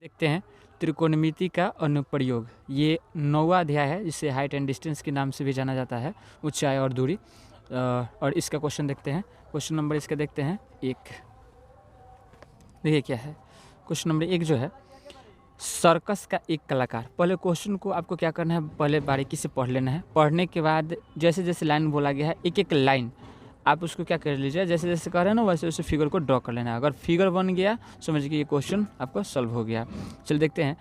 देखते हैं त्रिकोणमिति का अनुप्रयोग। ये 9वां अध्याय है, जिसे हाइट एंड डिस्टेंस के नाम से भी जाना जाता है, ऊंचाई और दूरी। और इसका क्वेश्चन देखते हैं। क्वेश्चन नंबर इसका देखते हैं 1। देखिए क्या है क्वेश्चन नंबर 1 जो है, सर्कस का एक कलाकार। पहले क्वेश्चन को आपको क्या करना है, पहले बारीकी से पढ़ लेना है। पढ़ने के बाद जैसे जैसे लाइन बोला गया है, एक एक लाइन आप उसको क्या कर लीजिए, जैसे जैसे कर रहे हैं ना वैसे वैसे फिगर को ड्रॉ कर लेना है। अगर फिगर बन गया समझिए कि ये क्वेश्चन आपका सॉल्व हो गया। चलिए देखते हैं।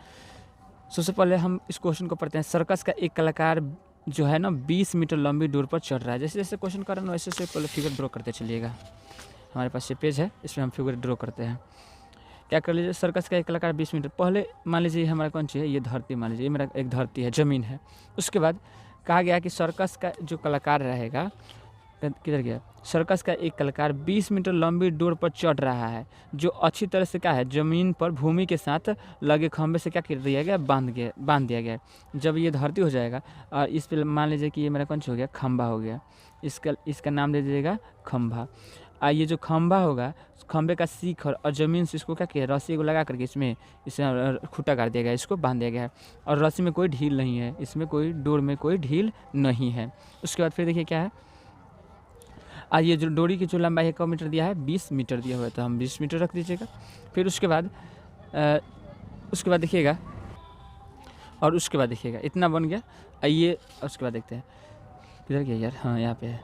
सबसे पहले हम इस क्वेश्चन को पढ़ते हैं। सर्कस का एक कलाकार जो है ना 20 मीटर लंबी दूर पर चढ़ रहा है। जैसे जैसे क्वेश्चन कर रहे हैं वैसे वैसे पहले फिगर ड्रॉ करते चलिएगा। हमारे पास ये पेज है, इसमें हम फिगर ड्रॉ करते हैं। क्या कर लीजिए, सर्कस का एक कलाकार 20 मीटर, पहले मान लीजिए हमारा कौन सी है, ये धरती मान लीजिए, ये मेरा एक धरती है, ज़मीन है। उसके बाद कहा गया कि सर्कस का जो कलाकार रहेगा, किधर गया, सर्कस का एक कलाकार 20 मीटर लंबी डोर पर चढ़ रहा है, जो अच्छी तरह से क्या है, ज़मीन पर भूमि के साथ लगे खंभे से क्या कर दिया गया, बांध दिया गया। जब ये धरती हो जाएगा और इस पर मान लीजिए कि ये मेरा कौन सा हो गया, खंभा हो गया। इसका नाम दे दीजिएगा खंभा। ये जो खंभा होगा, खंभे का शिखर और ज़मीन से इसको क्या किया, रस्सी को लगा करके इसमें खूंटा गाड़ दिया गया, इसको बांध दिया गया है। और रस्सी में कोई ढील नहीं है, इसमें कोई डोर में कोई ढील नहीं है। उसके बाद फिर देखिए क्या है, ये जो डोरी की जो लंबाई है कब मीटर दिया है, 20 मीटर दिया हुआ है, तो हम 20 मीटर रख दीजिएगा। फिर उसके बाद देखिएगा, और उसके बाद देखिएगा इतना बन गया। ये उसके बाद देखते हैं किधर गया यार, हाँ यहाँ पे है।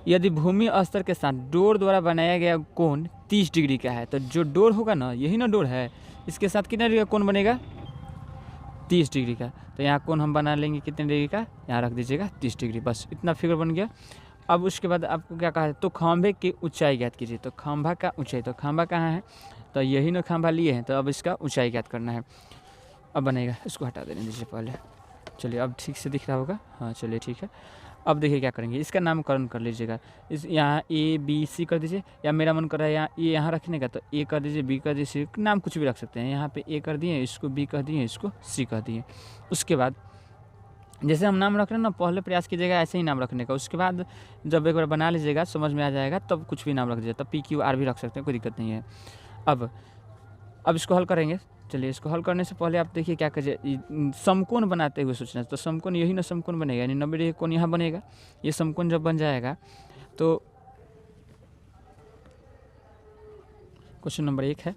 यदि भूमि स्तर के साथ डोर द्वारा बनाया गया कोण 30 डिग्री का है, तो जो डोर होगा ना, यही ना डोर है, इसके साथ कितना डिग्री का कोण बनेगा, 30 डिग्री का। तो यहाँ कोण हम बना लेंगे कितने डिग्री का, यहाँ रख दीजिएगा 30 डिग्री। बस इतना फिगर बन गया। अब उसके बाद आपको क्या कहा है, तो खंभे की ऊंचाई ज्ञात कीजिए। तो खंभा का ऊंचाई, तो खंभा कहाँ है, तो यही ना खंभा लिए हैं, तो अब इसका ऊंचाई ज्ञात करना है। अब बनेगा, इसको हटा देने दीजिए पहले। चलिए अब ठीक से दिख रहा होगा, हाँ चलिए ठीक है। अब देखिए क्या करेंगे, इसका नामकरण कर लीजिएगा। इस यहाँ ABC कर दीजिए, या मेरा मन कर रहा है यहाँ ए यहाँ रखने का, तो A कर दीजिए, B कर दीजिए, नाम कुछ भी रख सकते हैं। यहाँ पे A कर दिए, इसको B कर दिए, इसको C कर दिए। उसके बाद जैसे हम नाम रख रहे हैं ना, पहले प्रयास कीजिएगा ऐसे ही नाम रखने का। उसके बाद जब एक बार बना लीजिएगा, समझ में आ जाएगा, तब कुछ भी नाम रख दीजिए, तब PQR भी रख सकते हैं, कोई दिक्कत नहीं है। अब इसको हल करेंगे। चलिए इसको हल करने से पहले आप देखिए क्या करिए, समकोण बनाते हुए सोचना। तो समकोण यही ना समकोण बनेगा, यानी 90 डिग्री कोण यहाँ बनेगा। ये समकोण जब बन जाएगा तो क्वेश्चन नंबर 1 है।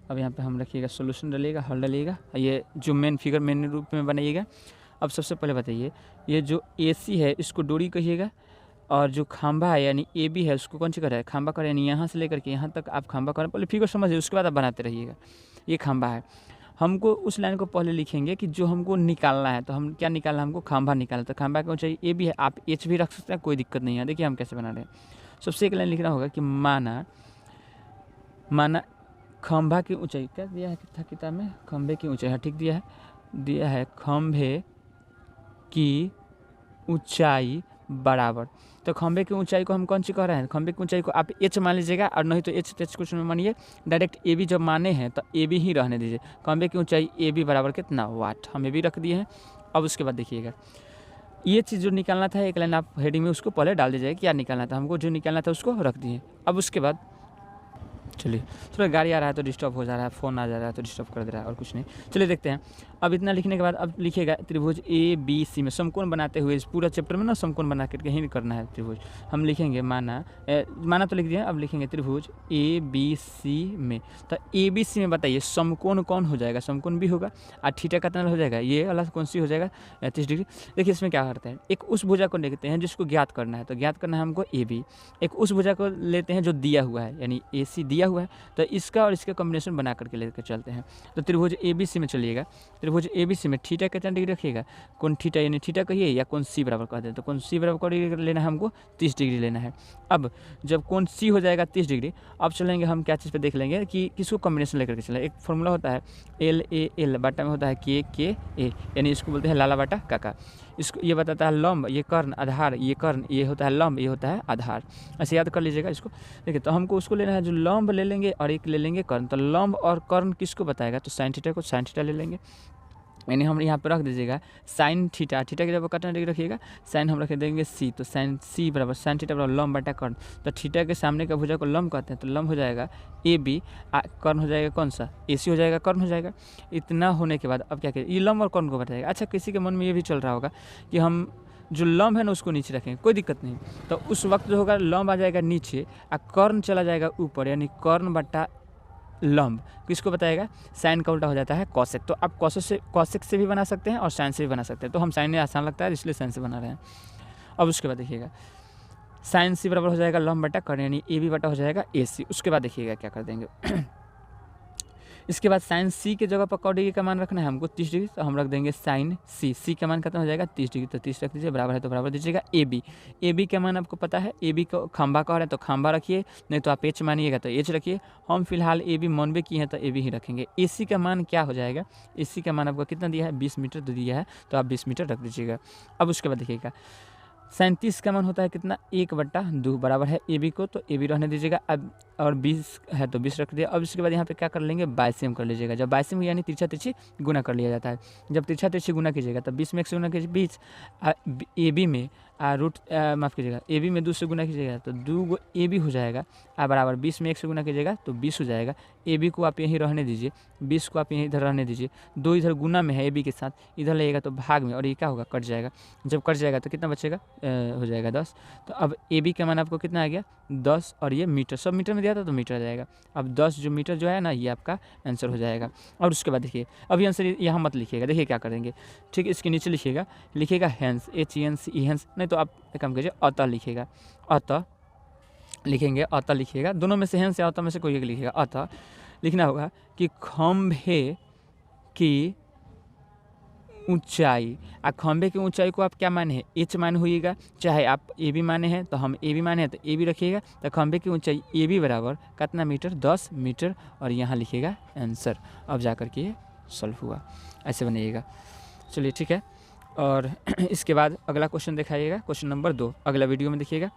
अब यहाँ पे हम रखिएगा, सोल्यूशन डालिएगा, हल डालिएगा, ये जो मेन फिगर मेन रूप में बनाइएगा। अब सबसे पहले बताइए, ये जो AC है इसको डोरी कहिएगा, और जो खंभा है यानी AB है उसको कौन सी करें, खंभा करें, यानी यहाँ से लेकर के यहाँ तक आप खंभा करें। पहले फिगर समझिए, उसके बाद आप बनाते रहिएगा। ये खंभा है, हमको उस लाइन को पहले लिखेंगे कि जो हमको निकालना है। तो हम क्या निकालना है, हमको खंभा निकालना। तो खंभा की ऊंचाई AB है, आप H भी रख सकते हैं, कोई दिक्कत नहीं है। देखिए हम कैसे बना रहे हैं। सबसे एक लाइन लिखना होगा कि माना खंभा की ऊंचाई, क्या दिया है था किताब में, खंभे की ऊंचाई, हाँ ठीक दिया है खंभे की ऊंचाई बराबर। तो खंभे की ऊंचाई को हम कौन सी कह रहे हैं, खंभे की ऊंचाई को आप H मान लीजिएगा, और नहीं तो H कुछ में मानिए, डायरेक्ट AB जब माने हैं तो AB ही रहने दीजिए। खंभे की ऊंचाई AB बराबर कितना, वाट, हम AB रख दिए हैं। अब उसके बाद देखिएगा, ये चीज़ जो निकालना था, एक लाइन आप हेडिंग में उसको पहले डाल दीजिएगा, क्या निकालना था हमको, जो निकालना था उसको रख दिए। अब उसके बाद चलिए, थोड़ा गाड़ी आ रहा है तो डिस्टर्ब हो जा रहा है, फ़ोन आ जा रहा है तो डिस्टर्ब कर दे रहा है, और कुछ नहीं। चलिए देखते हैं। अब इतना लिखने के बाद अब लिखिएगा त्रिभुज ABC में समकोण बनाते हुए, इस पूरा चैप्टर में ना समकोण बना करके ही करना है त्रिभुज। हम लिखेंगे माना तो लिख दिए, अब लिखेंगे त्रिभुज ABC में। तो ABC में बताइए समकोण कौन हो जाएगा, समकोण भी होगा, और थीटा कितना हो जाएगा, ये वाला कौन सी हो जाएगा, 30 डिग्री। देखिए इसमें क्या करते हैं, एक उस भुजा को लेते हैं जिसको ज्ञात करना है, तो ज्ञात करना है हमको AB। एक उस भुजा को लेते हैं जो दिया हुआ है, यानी AC दिया हुआ है, तो इसका और इसका कॉम्बिनेशन बना करके लेकर चलते हैं। तो त्रिभुज ABC में चलिएगा, त्रिभुज ABC में थीटा कितना डिग्री रखिएगा, कौन थीटा, यानी थीटा कहिए या कौन C बराबर कह दें, तो कौन C बराबर डिग्री लेना है हमको, 30 डिग्री लेना है। अब जब कौन C हो जाएगा 30 डिग्री, अब चलेंगे हम क्या चीज़ पे देख लेंगे कि किसको कॉम्बिनेशन लेकर के चलें। एक फॉर्मूला होता है LAL, बाटा में होता है KA, यानी इसको बोलते हैं लाला बाटा काका। इसको ये बताता है लंब, ये कर्ण, आधार, ये कर्ण, ये होता है लंब, ये होता है आधार। ऐसे याद कर लीजिएगा इसको। देखिए तो हमको उसको लेना है, जो लंब ले लेंगे और एक ले लेंगे कर्ण। तो लंब और कर्ण किसको बताएगा, तो साइन थीटा को, साइन थीटा ले लेंगे। यानी हम यहाँ पर रख दीजिएगा साइन थीटा, थीटा की जब कटना डिग्री रखिएगा, साइन हम रख देंगे सी, तो साइन सी बराबर साइन थीटा बराबर लंब बटा कर्ण। तो थीटा के सामने का भुजा को लंब कहते हैं, तो लंब हो जाएगा ए बी, कर्ण हो जाएगा कौन सा, ए सी हो जाएगा, कर्ण हो जाएगा। इतना होने के बाद अब क्या करें, ये लंब और कर्ण को बताएगा। अच्छा, किसी के मन में ये भी चल रहा होगा कि हम जो लंब है ना उसको नीचे रखेंगे, कोई दिक्कत नहीं। तो उस वक्त जो होगा लंब आ जाएगा नीचे और कर्ण चला जाएगा ऊपर, यानी कर्ण बटा लंब किसको बताएगा, साइन का उल्टा हो जाता है कॉसेक। तो आप कॉसेक से भी बना सकते हैं और साइन से भी बना सकते हैं। तो हम साइन में आसान लगता है इसलिए साइन से बना रहे हैं। अब उसके बाद देखिएगा साइन सी बराबर हो जाएगा लंब बटा कर्ण, यानी ए बी बटा हो जाएगा ए सी। उसके बाद देखिएगा क्या कर देंगे इसके बाद साइन सी के जगह पर कौ डिग्री का मान रखना है हमको 30 डिग्री, तो हम रख देंगे साइन सी, सी का मान कितना हो जाएगा 30 डिग्री, तो 30 रख दीजिए, बराबर है तो बराबर दीजिएगा ए बी। ए बी का मान आपको पता है, ए बी को खंभा कह रहे हैं तो खंभा रखिए, नहीं तो आप एच मानिएगा तो एच रखिए। हम फिलहाल ए बी मनबे किए हैं तो ए बी ही रखेंगे। ए सी का मान क्या हो जाएगा, ए सी का मान आपको कितना दिया है 20 मीटर तो दिया है, तो आप 20 मीटर रख दीजिएगा। अब उसके बाद देखिएगा साइन 30 का मान होता है कितना 1/2 बराबर है ए बी को, तो ए बी रहने दीजिएगा। अब और 20 है तो 20 रख दिया। अब इसके बाद यहाँ पे क्या कर लेंगे, बाइसेम कर लीजिएगा। जब बाइसेम यानी तिरछा तिरछी गुना कर लिया जाता है, जब तिरछा तिरछी गुना कीजिएगा तब 20 में 1 से गुना कीजिए, 20 ए बी में रूट माफ़ कीजिएगा ए बी में 2 से गुना कीजिएगा तो 2 ए बी हो जाएगा, बराबर 20 में 1 से गुना कीजिएगा तो 20 हो जाएगा। ए बी को आप यहीं रहने दीजिए, 20 को आप यहीं इधर रहने दीजिए, 2 इधर गुना में है ए बी के साथ, इधर लगेगा तो भाग में, और ये क्या होगा कट जाएगा। जब कट जाएगा तो कितना बचेगा, हो जाएगा 10। तो अब ए बी का मान आपको कितना आ गया 10, और ये मीटर, सब मीटर में दिया था तो मीटर आ जाएगा। अब 10 जो मीटर जो है ना ये आपका आंसर हो जाएगा। और उसके बाद देखिए अभी आंसर यहाँ मत लिखिएगा, देखिए क्या करेंगे, ठीक इसके नीचे लिखिएगा हैंस, HENS हैंस, नहीं तो आप एक काम कीजिए अतः लिखिएगा, अतः लिखेंगे, अतः लिखिएगा, दोनों में से हैंस या अतः में से कोई एक लिखिएगा। अतः लिखना होगा कि खंभे की ऊंचाई, खंभे की ऊंचाई को आप क्या माने हैं एच माने होइएगा, चाहे आप ए बी माने हैं तो हम ए बी माने हैं तो ए बी रखिएगा। तो खंभे की ऊंचाई ए बी बराबर कितना मीटर 10 मीटर, और यहाँ लिखिएगा आंसर। अब जा कर के ये सॉल्व हुआ, ऐसे बनाइएगा। चलिए ठीक है, और इसके बाद अगला क्वेश्चन दिखाइएगा, क्वेश्चन नंबर 2 अगला वीडियो में देखिएगा।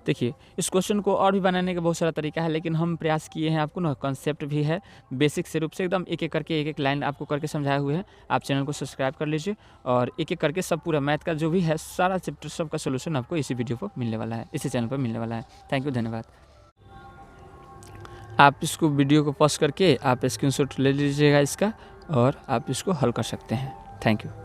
देखिए इस क्वेश्चन को और भी बनाने का बहुत सारा तरीका है, लेकिन हम प्रयास किए हैं आपको ना, कॉन्सेप्ट भी है बेसिक से रूप से एकदम एक एक करके एक एक लाइन आपको करके समझाए हुए हैं। आप चैनल को सब्सक्राइब कर लीजिए, और एक एक करके सब पूरा मैथ का जो भी है सारा चैप्टर सब का सोल्यूशन आपको इसी वीडियो पर मिलने वाला है, इसी चैनल पर मिलने वाला है। थैंक यू, धन्यवाद। आप इसको वीडियो को पॉज करके आप स्क्रीनशॉट ले लीजिएगा इसका, और आप इसको हल कर सकते हैं। Thank you.